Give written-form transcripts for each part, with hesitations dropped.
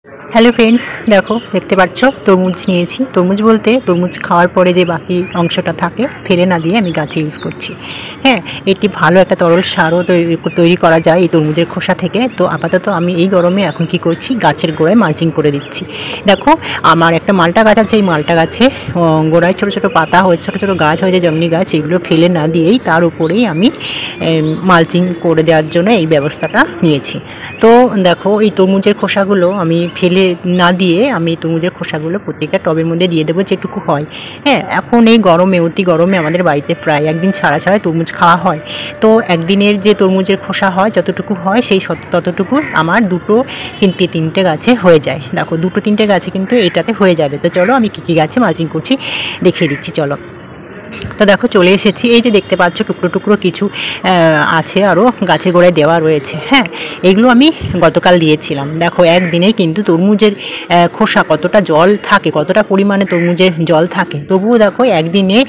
Hello friends, দেখতে পাচ্ছ তরমুজ নিয়েছি। তরমুজ বলতে তরমুজ খাওয়ার পরে যে বাকি অংশটা থাকে ফেলে না দিয়ে আমি গাছে ইউজ করছি। হ্যাঁ, এটি ভালো একটা তরল সারও তৈরি করা যায় এই তরমুজের খোসা থেকে। তো আপাতত আমি এই গরমে এখন কি করছি, গাছের গোড়ায় মালচিং করে দিচ্ছি। দেখো, আমার একটা মালটা গাছ আছে। এই মালটা গাছে গোড়ায় ছোটো ছোটো পাতা হয়েছে, ছোটো ছোটো গাছ হয়েছে, জংলি গাছ। এগুলো ফেলে না দিয়েই তার উপরেই আমি মালচিং করে দেওয়ার জন্য এই ব্যবস্থাটা নিয়েছি। তো দেখো, এই তরমুজের খোসাগুলো আমি ফেলে না দিয়ে আমি তরমুজের খোসাগুলো প্রত্যেকটা টবের মধ্যে দিয়ে দেবো যেটুকু হয়। হ্যাঁ, এখন এই গরমে, অতি গরমে আমাদের বাড়িতে প্রায় একদিন ছাড়া ছাড়া তরমুজ খাওয়া হয়। তো একদিনের যে তরমুজের খোসা হয়, যতটুকু হয় সেই ততটুকু আমার দুটো কিংবা তিনটে গাছে হয়ে যায়। দেখো, দুটো তিনটে গাছে কিন্তু এটাতে হয়ে যাবে। তো চলো, আমি কী কী গাছে মালচিং করছি দেখিয়ে দিচ্ছি, চলো। তো দেখো, চলে এসেছি। এই যে দেখতে পাচ্ছ টুকরো টুকরো কিছু আছে, আরও গাছের গোড়ায় দেওয়া রয়েছে। হ্যাঁ, এগুলো আমি গতকাল দিয়েছিলাম। দেখো, একদিনেই কিন্তু তরমুজের খোসা কতটা জল থাকে, কতটা পরিমাণে তরমুজের জল থাকে, তবুও দেখো একদিনে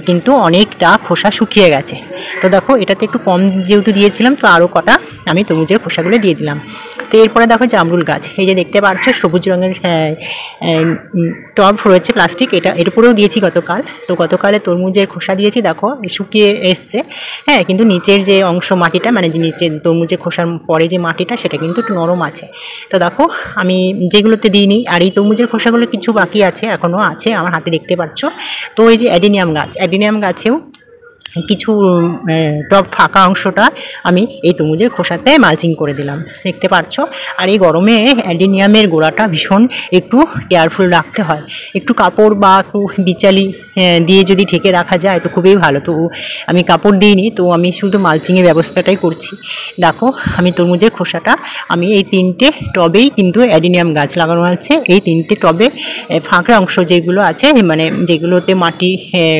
কিন্তু অনেকটা খোসা শুকিয়ে গেছে। তো দেখো, এটাতে একটু কম যেহেতু দিয়েছিলাম, তো আরও কটা আমি তরমুজের খোসাগুলো দিয়ে দিলাম। তো এরপরে দেখো জামরুল গাছ। এই যে দেখতে পাচ্ছ সবুজ রঙের টব রয়েছে প্লাস্টিক, এর উপরেও দিয়েছি গতকাল। তো গতকালে তরমুজের খোসা দিয়েছি, দেখো শুকিয়ে এসছে। হ্যাঁ, কিন্তু নিচের যে অংশ মাটিটা, মানে যে নিচের তরমুজের খোসার পরে যে মাটিটা, সেটা কিন্তু একটু নরম আছে। তো দেখো, আমি যেগুলোতে দিইনি, আর এই তরমুজের খোসাগুলো কিছু বাকি আছে, এখনও আছে আমার হাতে, দেখতে পাচ্ছ। তো এই যে অ্যাডিনিয়াম গাছেও কিছু টব ফাঁকা অংশটা আমি এই তরমুজের খোসাতে মালচিং করে দিলাম, দেখতে পাচ্ছ। আর এই গরমে অ্যাডিনিয়ামের গোড়াটা ভীষণ একটু কেয়ারফুল রাখতে হয়। একটু কাপড় বা একটু বিচালি দিয়ে যদি ঢেকে রাখা যায় তো খুবই ভালো। তো আমি কাপড় দিইনি, তো আমি শুধু মালচিংয়ের ব্যবস্থাটাই করছি। দেখো, আমি তরমুজের খোসাটা আমি এই তিনটে টবেই কিন্তু অ্যাডিনিয়াম গাছ লাগানো আছে। এই তিনটে টবে ফাঁকা অংশ যেগুলো আছে, মানে যেগুলোতে মাটি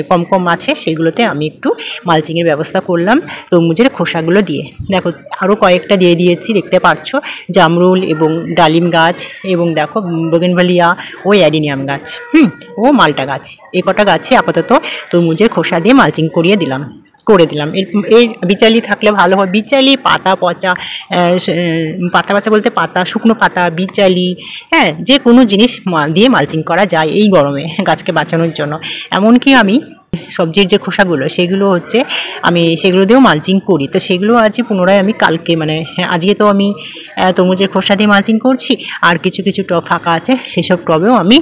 কম কম আছে, সেগুলোতে আমি একটু মালচিংয়ের ব্যবস্থা করলাম তরমুজের খোসাগুলো দিয়ে। দেখো, আরও কয়েকটা দিয়ে দিয়েছি, দেখতে পাচ্ছ, জামরুল এবং ডালিম গাছ, এবং দেখো বোগেনভেলিয়া ও অ্যাডিনিয়াম গাছ, ও মালটা গাছ। এই কটা গাছে আপাতত তরমুজের খোসা দিয়ে মালচিং করে দিলাম। এর বিচালি থাকলে ভালো হয়। বিচালি, পাতা পচা, পাতা পচা বলতে পাতা, শুকনো পাতা, বিচালি, হ্যাঁ, যে কোনো জিনিস দিয়ে মালচিং করা যায় এই গরমে গাছকে বাঁচানোর জন্য। এমনকি আমি সবজির যে খোসাগুলো, সেগুলো হচ্ছে আমি সেগুলো দিয়েও মালচিং করি। তো সেগুলো আজ পুনরায় আমি কালকে, মানে আজকে তো আমি তরমুজের খোসা দিয়ে মালচিং করছি, আর কিছু কিছু টব ফাঁকা আছে, সেসব টবেও আমি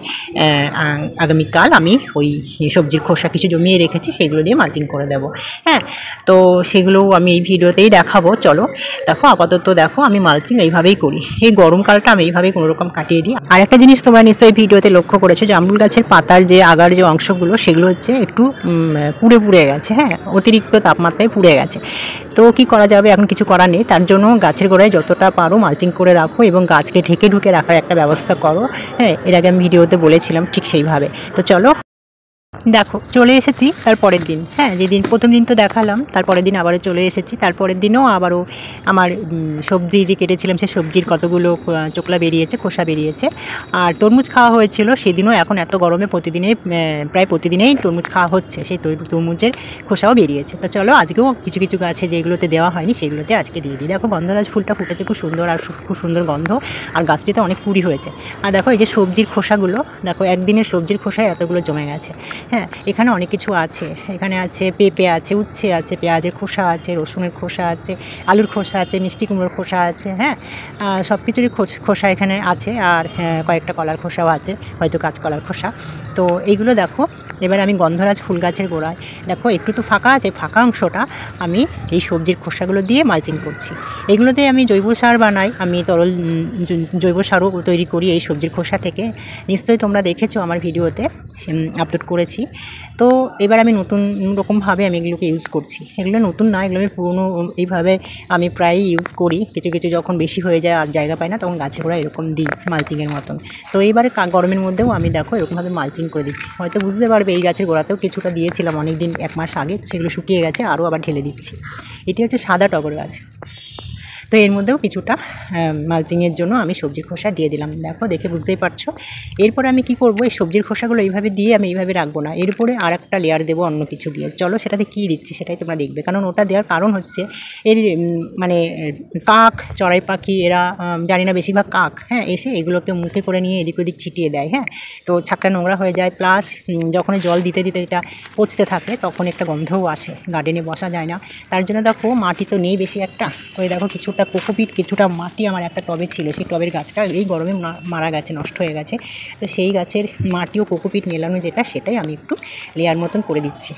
আগামীকাল আমি ওই সবজির খোসা কিছু জমিয়ে রেখেছি, সেগুলো দিয়ে মালচিং করে দেবো। হ্যাঁ, তো সেগুলোও আমি এই ভিডিওতেই দেখাবো। চলো দেখো, আপাতত দেখো আমি মালচিং এইভাবেই করি। এই গরমকালটা আমি এইভাবেই কোনোরকম কাটিয়ে দিই। আর একটা জিনিস তোমরা নিশ্চয়ই ভিডিওতে লক্ষ্য করেছো, জামরুল গাছের পাতার যে আগার যে অংশগুলো, সেগুলো হচ্ছে একটু পুড়ে পুড়ে গেছে। হ্যাঁ, অতিরিক্ত তাপমাত্রায় পুড়ে গেছে। তো কি করা যাবে, এখন কিছু করার নেই। তার জন্য গাছের গোড়ায় যতটা পারো মালচিং করে রাখো এবং গাছকে ঢেকে ঢুকে রাখার একটা ব্যবস্থা করো। হ্যাঁ, এর আগে আমি ভিডিওতে বলেছিলাম ঠিক সেইভাবে। তো চলো, দেখো চলে এসেছি তারপরের দিন। হ্যাঁ, যেদিন প্রথম দিন তো দেখালাম, তারপরের দিন আবারও চলে এসেছি। তারপরের দিনও আবারও আমার সবজি যে কেটেছিলাম, সে সবজির কতগুলো চোকলা বেরিয়েছে, খোসা বেরিয়েছে। আর তরমুজ খাওয়া হয়েছিল সেদিনও। এখন এত গরমে প্রায় প্রতিদিনেই তরমুজ খাওয়া হচ্ছে, সেই তরমুজের খোসাও বেরিয়েছে। তো চলো, আজকেও কিছু কিছু গাছে যেগুলোতে দেওয়া হয়নি সেগুলোতে আজকে দিয়ে দিই। দেখো, গন্ধরাজ ফুলটা ফুটেছে খুব সুন্দর, আর খুব সুন্দর গন্ধ, আর গাছটিতে অনেক কুড়ি হয়েছে। আর দেখো, এই যে সবজির খোসাগুলো, দেখো একদিনের সবজির খোসায় এতগুলো জমে গেছে। হ্যাঁ, এখানে অনেক কিছু আছে। এখানে আছে পেঁপে আছে, উচ্ছে আছে, পেঁয়াজের খোসা আছে, রসুনের খোসা আছে, আলুর খোসা আছে, মিষ্টি কুমড়োর খোসা আছে। হ্যাঁ, সব কিছুরই খোসা এখানে আছে। আর কয়েকটা কলার খোসাও আছে, হয়তো কাঁচকলার খোসা। তো এইগুলো দেখো, এবার আমি গন্ধরাজ ফুল গাছের গোড়ায় দেখো একটু তো ফাঁকা আছে, ফাঁকা অংশটা আমি এই সবজির খোসাগুলো দিয়ে মালচিং করছি। এগুলোতে আমি জৈব সার বানাই, আমি তরল জৈব সারও তৈরি করি এই সবজির খোসা থেকে। নিশ্চয়ই তোমরা দেখেছো আমার ভিডিওতে আপলোড করেছি। তো এবার আমি নতুন রকমভাবে আমি এগুলোকে ইউজ করছি। এগুলো নতুন না, এগুলো আমি পুরনো এইভাবে আমি প্রায়ই ইউজ করি। কিছু কিছু যখন বেশি হয়ে যায় আর জায়গা পাই না, তখন গাছের গোড়া এরকম দিই মালচিংয়ের মতন। তো এইবারে গরমের মধ্যেও আমি দেখো এরকমভাবে মালচিং করে দিচ্ছি। হয়তো বুঝতে পারবে, এই গাছের গোড়াতেও কিছুটা দিয়েছিলাম অনেক দিন, 1 মাস আগে, সেগুলো শুকিয়ে গেছে, আরও আবার ঢেলে দিচ্ছি। এটি হচ্ছে সাদা টগর গাছ। তো এর মধ্যেও কিছুটা মালচিংয়ের জন্য আমি সবজির খোসা দিয়ে দিলাম। দেখো, দেখে বুঝতেই পারছো। এরপরে আমি কি করব, এই সবজির খোসাগুলো এইভাবে দিয়ে আমি এইভাবে রাখবো না, এরপরে আর একটা লেয়ার দেবো অন্য কিছু দিয়ে। চলো সেটাতে কী দিচ্ছি সেটাই তোমরা দেখবে। কারণ ওটা দেওয়ার কারণ হচ্ছে এর মানে কাক, চড়াই পাখি, এরা জানি না, বেশিরভাগ কাক এসে এগুলোকে মুখে করে নিয়ে এদিক ওদিক ছিটিয়ে দেয়। তো ছাদটা নোংরা হয়ে যায়, প্লাস যখন জল দিতে দিতে এটা পচতে থাকে তখন একটা গন্ধও আসে, গার্ডেনে বসা যায় না। তার জন্য দেখো, মাটি তো নেই বেশি একটা, ওই দেখো কিছুটা কোকোপিট, কিছুটা মাটি আমার একটা টবে ছিল, সেই টবের গাছটা এই গরমে মারা গেছে, নষ্ট হয়ে গেছে। তো সেই গাছের মাটি ও কোকোপিট মেলানো যেটা, সেটাই আমি একটু লেয়ার মতন করে দিচ্ছি।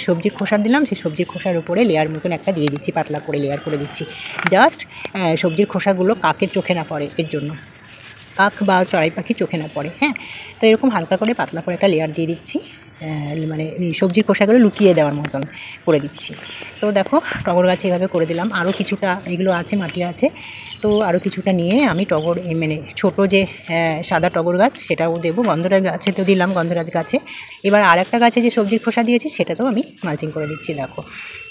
সবজির খোসা দিলাম, সেই সবজির খোসার উপরে লেয়ার মতন একটা দিয়ে দিচ্ছি, পাতলা করে লেয়ার করে দিচ্ছি, জাস্ট সবজির খোসাগুলো কাকের চোখে না পড়ে, এর জন্য, কাক বা চড়াই পাখি চোখে না পড়ে। তো এরকম হালকা করে পাতলা করে একটা লেয়ার দিয়ে দিচ্ছি, মানে সবজির খোসাগুলো লুকিয়ে দেওয়ার মতন করে দিচ্ছি। তো দেখো, টগর গাছে এভাবে করে দিলাম। আরও কিছুটা এগুলো আছে, মাটি আছে, তো আরও কিছুটা নিয়ে আমি টগর, মানে ছোটো যে সাদা টগর গাছ সেটাও দেবো। গন্ধরাজ গাছে তো দিলাম, গন্ধরাজ গাছে। এবার আর একটা গাছে যে সবজির খোসা দিয়েছি সেটাতেও আমি মালচিং করে দিচ্ছি। দেখো,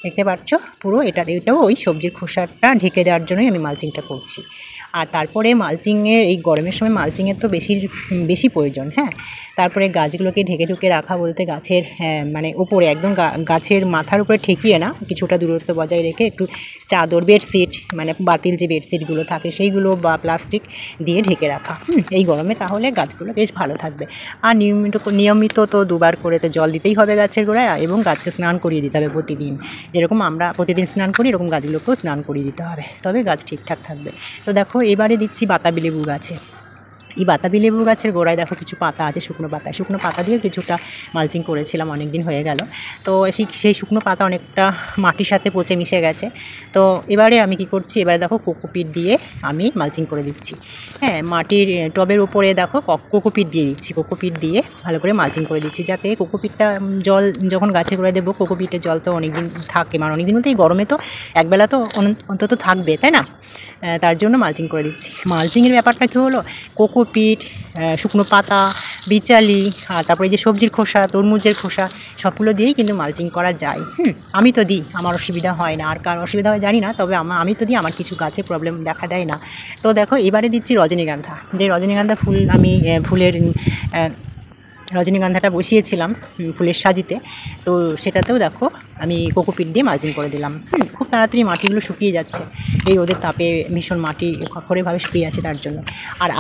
দেখতে পাচ্ছ পুরো এটাও ওই সবজির খোসাটা ঢেকে দেওয়ার জন্যই আমি মালচিংটা করছি। আর তারপরে মালচিংয়ের, এই গরমের সময় মালচিংয়ের তো বেশি প্রয়োজন। তারপরে গাছগুলোকে ঢেকে রাখা বলতে, গাছের মানে উপরে একদম গাছের মাথার উপরে ঠেকিয়ে না, কিছুটা দূরত্ব বজায় রেখে একটু চাদর, বেডশিট, মানে বাতিল যে বেডশিটগুলো থাকে সেইগুলো বা প্লাস্টিক দিয়ে ঢেকে রাখা এই গরমে, তাহলে গাছগুলো বেশ ভালো থাকবে। আর নিয়মিত তো 2 বার করে তো জল দিতেই হবে গাছের গোড়ায়, এবং গাছকে স্নান করিয়ে দিতে হবে প্রতিদিন। যেরকম আমরা প্রতিদিন স্নান করি, এরকম গাছগুলোকেও স্নান করিয়ে দিতে হবে, তবে গাছ ঠিকঠাক থাকবে। তো দেখো, এবারে দিচ্ছি বাতাবি লেবু গাছে। এই বাতাবি লেবু গাছের গোড়ায় দেখো কিছু পাতা আছে, শুকনো পাতা দিয়ে কিছুটা মালচিং করেছিলাম, অনেক দিন হয়ে গেল। তো সেই শুকনো পাতা অনেকটা মাটির সাথে পচে মিশে গেছে। তো এবারে আমি কি করছি, এবারে দেখো কোকোপিট দিয়ে আমি মালচিং করে দিচ্ছি। মাটির টবের উপরে দেখো কোকোপিট দিয়ে দিচ্ছি, কোকোপিট দিয়ে ভালো করে মালচিং করে দিচ্ছি, যাতে কোকোপিটটা জল যখন গাছে গোড়ায় দেবো, কোকোপিটের জল তো অনেক দিন থাকে, মানে অনেক দিন বলতে এই গরমে তো একবেলা তো অন্তত থাকবে, তাই না? তার জন্য মালচিং করে দিচ্ছি। মালচিংয়ের ব্যাপারটা কী হলো, কোকোপিট, শুকনো পাতা, বিচালি, আর তারপরে যে সবজির খোসা, তরমুজের খোসা, সবগুলো দিয়েই কিন্তু মালচিং করা যায়। আমি তো দিই, আমার অসুবিধা হয় না। আর কার অসুবিধা হয় জানি না, তবে আমি তো দিই, আমার কিছু গাছে প্রবলেম দেখা দেয় না। তো দেখো, এবারে দিচ্ছি রজনীগন্ধা। যে রজনীগন্ধা ফুল আমি রজনীগন্ধাটা বসিয়েছিলাম ফুলের সাজিতে, তো সেটাতেও দেখো আমি কোকোপিট দিয়ে মালচিং করে দিলাম। খুব তাড়াতাড়ি মাটিগুলো শুকিয়ে যাচ্ছে, এই রোদের তাপে ভীষণ মাটি খড়খড়েভাবে শুকিয়ে আছে তার জন্য। আর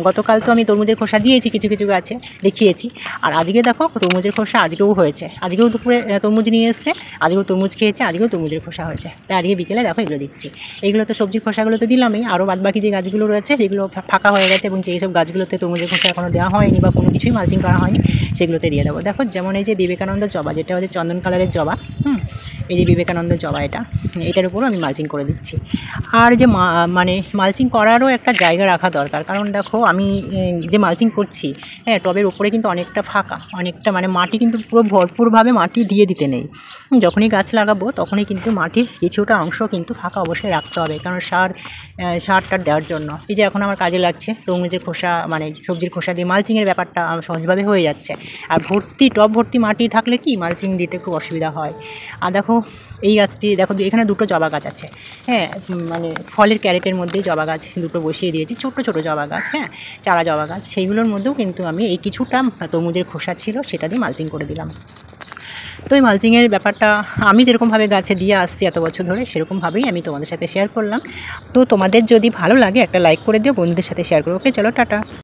গতকাল তো আমি তরমুজের খোসা দিয়েছি কিছু কিছু গাছে, দেখিয়েছি। আর আজকে দেখো তরমুজের খোসা আজকেও হয়েছে, আজকেও দুপুরে তরমুজ নিয়ে এসছে, আজকেও তরমুজ খেয়েছে, আজকেও তরমুজের খোসা হয়েছে। তাই আজকে বিকেলে দেখো এগুলো দিচ্ছি। এইগুলো তো সবজির খোসাগুলো তো দিলামই, আরও বাদবাকি যে গাছগুলো রয়েছে সেগুলো ফাঁকা হয়ে গেছে, এবং যেই সব গাছগুলোতে তরমুজের খোসা এখনও দেওয়া হয়নি বা কোনো কিছুই মালচিং করা হয়নি, সেগুলোতে দিয়ে দেবো। দেখো, যেমন এই যে বিবেকানন্দ জবা, যেটা হচ্ছে চন্দন কালারের জবা, এই যে বিবেকানন্দ জবা, এটার উপরও আমি মালচিং করে দিচ্ছি। আর যে মানে মালচিং করারও একটা জায়গা রাখা দরকার, কারণ দেখো আমি যে মালচিং করছি, টবের উপরে কিন্তু অনেকটা ফাঁকা, অনেকটা মানে মাটি কিন্তু পুরো ভরপুরভাবে মাটি দিয়ে দিতে নেই। যখনই গাছ লাগাবো তখনই কিন্তু মাটির কিছুটা অংশ কিন্তু ফাঁকা অবশ্যই রাখতে হবে, কারণ সারটা দেওয়ার জন্য। এই যে এখন আমার কাজে লাগছে তরমুজের খোসা, মানে সবজির খোসা দিয়ে মালচিংয়ের ব্যাপারটা সহজভাবে হয়ে যাচ্ছে। আর টব ভর্তি মাটি থাকলে কি মালচিং দিতে খুব অসুবিধা হয়। আর দেখো, এই গাছটি দেখো, এখানে 2টো জবা গাছ আছে, মানে ফলের ক্যারেটের মধ্যেই জবা গাছ 2টো বসিয়ে দিয়েছি, ছোট ছোট জবা গাছ, চারা জবা গাছ। সেইগুলোর মধ্যেও কিন্তু আমি এই কিছুটা তরমুজের খোসা ছিল সেটা দিয়ে মালচিং করে দিলাম। তো এই মালচিংয়ের ব্যাপারটা আমি যেরকমভাবে গাছে দিয়ে আসছি এত বছর ধরে, সেরকমভাবেই আমি তোমাদের সাথে শেয়ার করলাম। তো তোমাদের যদি ভালো লাগে একটা লাইক করে দিও, বন্ধুদের সাথে শেয়ার করো। ওকে, চলো, টাটা।